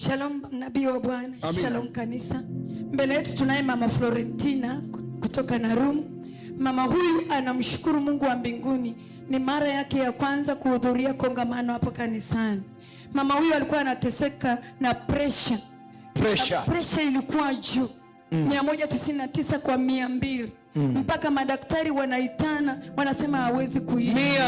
Shalom nabii wa Bwana. Shalom kanisa. Mbele yetu tunaye mama Florentina kutoka Narum. Mama huyu anamshukuru Mungu wa mbinguni. Ni mara yake ya kwanza kuhudhuria kongamano hapo kanisani. Mama huyu alikuwa anateseka na pressure. Pressure ilikuwa juu. 199 kwa 200. Mpaka madaktari wanaitana, wanasema hawezi kuishi.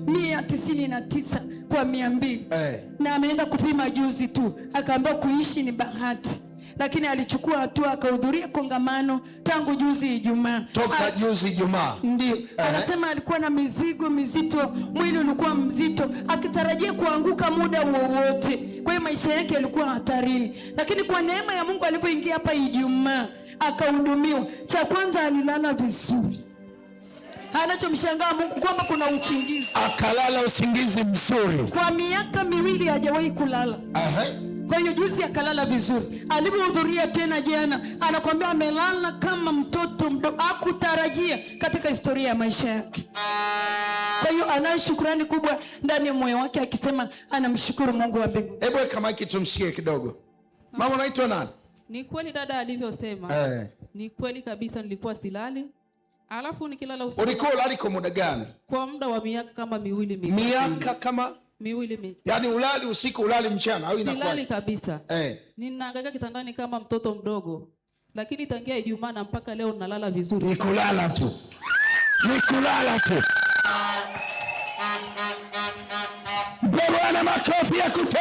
199 kwa 200. Na ameenda kupima juzi tu, akaambiwa kuishi ni bahati. Lakini alichukua hatua, akahudhuria kongamano tangu juzi Ijumaa. Toka juzi Ijumaa. Ndio. Anasema alikuwa na mizigo mizito, mwili ulikuwa mzito, akitarajia kuanguka muda wowote. Kwa hiyo maisha yake yalikuwa hatarini. Lakini kwa neema ya Mungu alipoingia hapa Ijumaa, akahudumiwa. Cha kwanza alilala vizuri. Anachomshangaa Mungu kwamba kuna usingizi. Akalala usingizi mzuri. Kwa miaka 2 hajawahi kulala. Kwa hiyo juzi akalala vizuri. Alipohudhuria tena jana, anakuambia amelala kama mtoto mdogo, hakutarajia katika historia ya maisha yake. Kwa hiyo ana shukrani kubwa ndani ya moyo wake, akisema anamshukuru Mungu wa mbinguni. Hebu weka maiki tumsikie kidogo. Mama unaitwa nani? Ni kweli dada alivyosema. Ni kweli kabisa, nilikuwa silali. Alafu nikilala usiku. Ulikuwa ulali kwa muda gani? Kwa muda wa miaka kama 2 mitatu. Miaka kama 2 mitatu. Yaani ulali usiku, ulali mchana au inakuwa? Silali kabisa. Ninahangaika kitandani kama mtoto mdogo. Lakini tangia Ijumaa na mpaka leo nalala vizuri. Ni kulala tu. Ni kulala tu. Bwana makofi ya kutosha.